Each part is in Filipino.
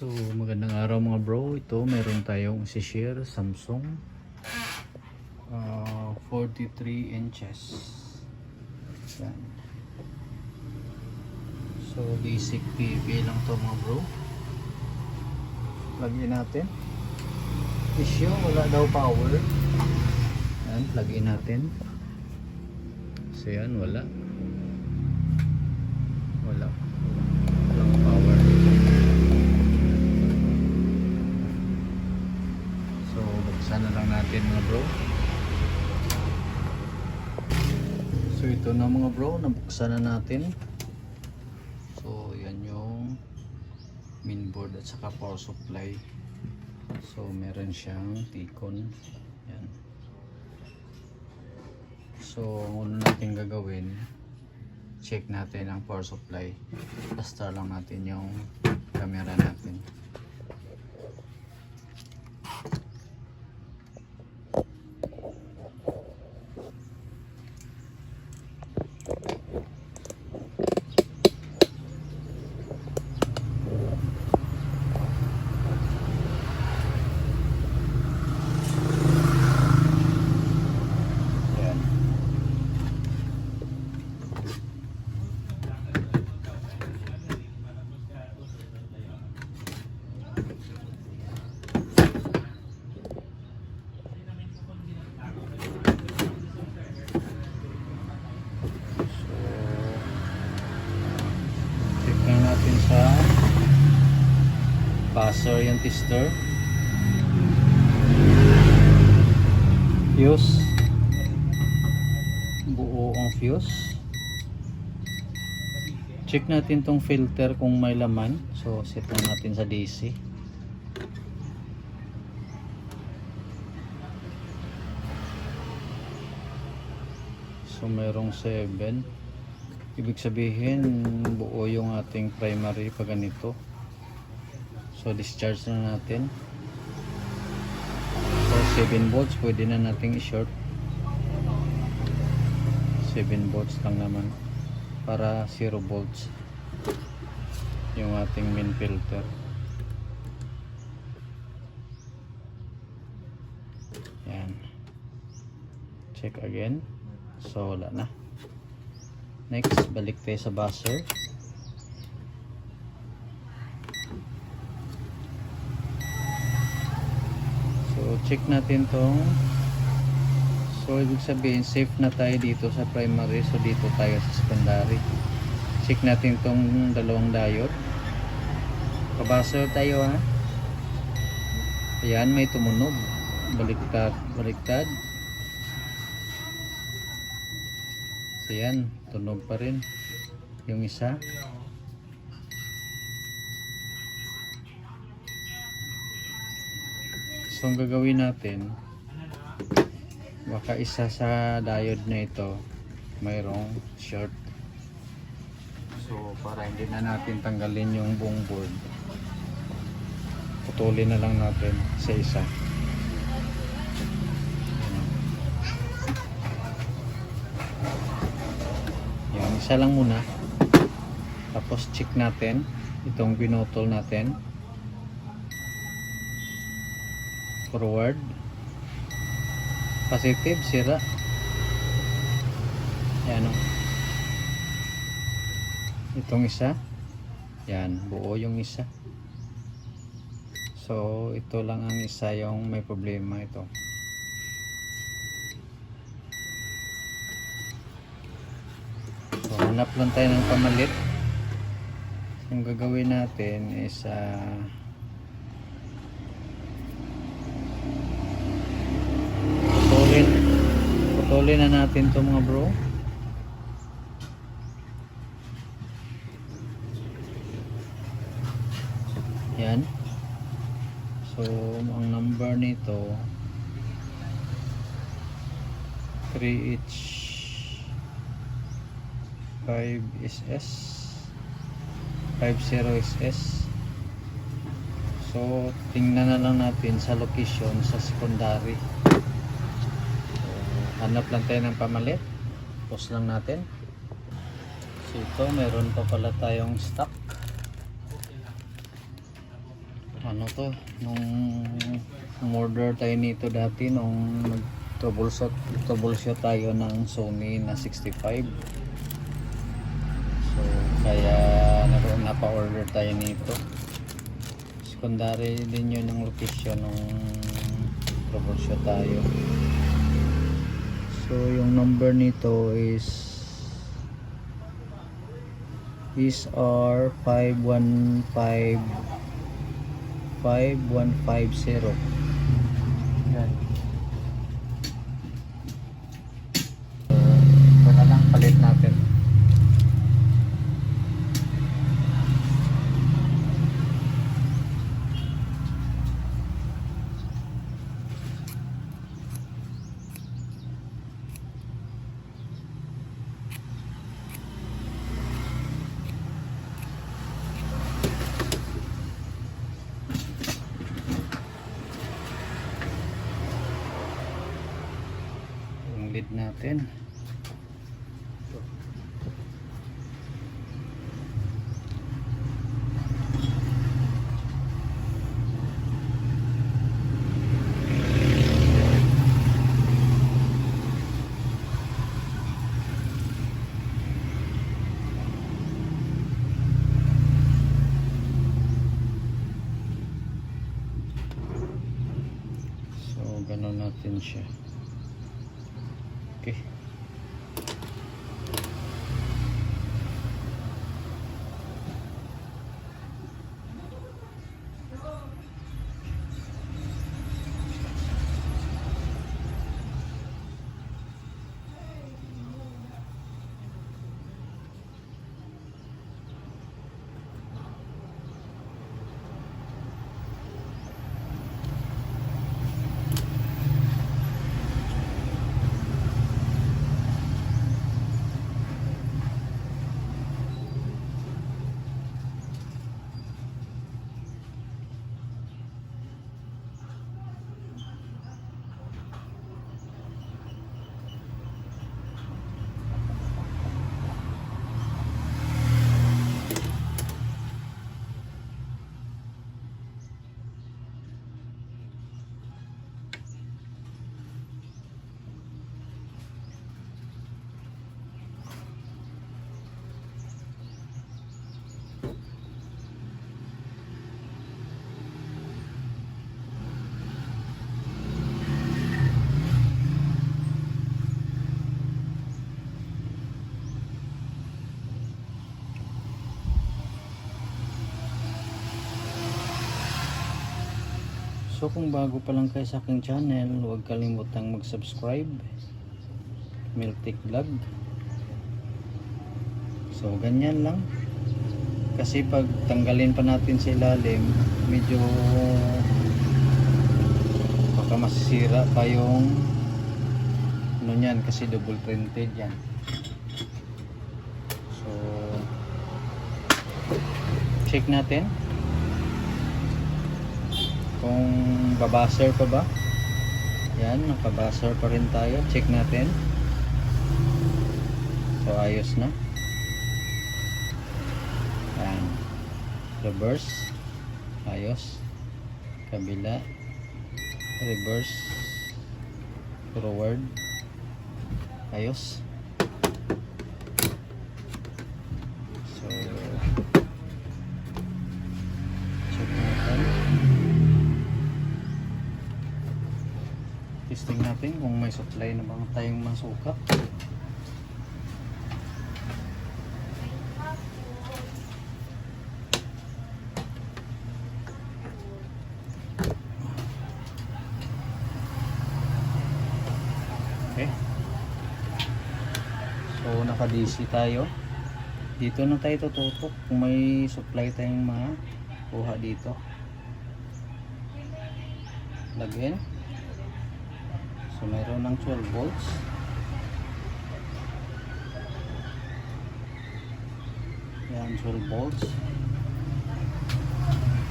So magandang araw mga bro. Ito meron tayong share Samsung 43 inches. Yan. So basic PV lang to mga bro. Plug-in natin. Issue, wala daw power. Yan, plug-in natin. So yan, wala. Walang power. So buksan na lang natin mga bro. So ito na mga bro, nabuksan na natin. So yan yung mainboard at saka power supply. So meron siyang T-con. Yan. So ang una natin gagawin, check natin ang power supply. Basta lang natin yung camera natin. Sa buzzer yung tester, fuse, buo ang fuse. Check natin tong filter kung may laman. So set lang natin sa DC. So mayroong 7. Ibig sabihin buo yung ating primary pag ganito. So discharge na natin. So 7 volts pwede na nating i-short. 7 volts lang naman para 0 volts yung ating main filter. Yan. Check again. So wala na. Next, balik tayo sa buzzer. So, check natin tong. So, ibig sabihin, safe na tayo dito sa primary. So, dito tayo sa secondary. Check natin tong dalawang diode. Pa-buzzer tayo ha. Ayan, may tumunog. Baliktad, baliktad. So, yan. Tunog pa rin yung isa. So ang gagawin natin, baka isa sa diode na ito mayroong short. So para hindi na natin tanggalin yung buong board, putulin na lang natin sa isa. Isa lang muna, tapos check natin itong pinutol natin, forward, positive, sira. Yan o, itong isa, yan, buo yung isa. So ito lang ang isa yung may problema. Ito hanap lang tayo ng pamalit. Yung gagawin natin is putulin na natin to mga bro. Yan. So ang number nito 3H 5SS 50SS. So tingnan na lang natin sa location sa secondary. So, hanap lang tayo ng pamalit. Post lang natin. So ito meron pa pala tayong stock. ano to, nung order tayo nito dati nung troubleshoot tayo ng Sony na 65. So kaya napa-order tayo nito. Secondary din yun yung location nung troubleshoot tayo. So yung number nito is R5150. Yan. So ito na lang, palit natin. Lead natin. So ganun natin siya. Okay. So kung bago pa lang kayo sa aking channel, huwag kalimutang mag-subscribe, Miltic Vlog. So ganyan lang. Kasi pag tanggalin pa natin sa ilalim, medyo baka masisira pa yung ano yan, kasi double printed yan. So check natin kung babaser pa ba. Yan, nakabaser pa rin tayo. Check natin. So ayos na. Yan, reverse, ayos. Kabila, reverse, forward, ayos. So check natin. Testing natin kung may supply na bang tayong masukat. Okay. So naka DC tayo. Dito na tayo tututok kung may supply tayong makuha dito. Lagyan. So mayroon ng 12 volts. Yan, 12 volts.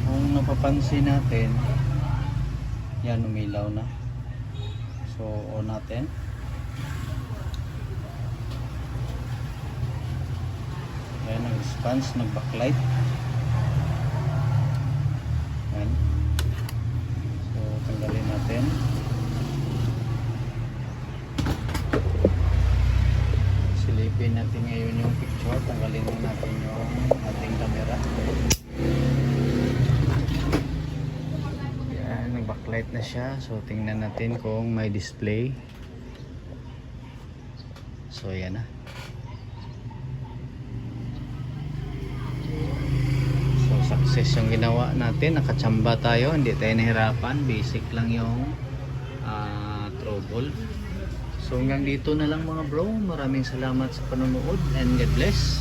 Kung napapansin natin, yan, umilaw na. So on natin. Yan, nag-response, nag-backlight. Yan. natin ngayon yung picture. Tanggalin na natin yung ating camera. Yan, nag-backlight na siya. So tingnan natin kung may display. So yan na. So success yung ginawa natin. Nakachamba tayo. Hindi tayo nahirapan. Basic lang yung trouble. So hanggang dito na lang mga bro. Maraming salamat sa panonood and God bless.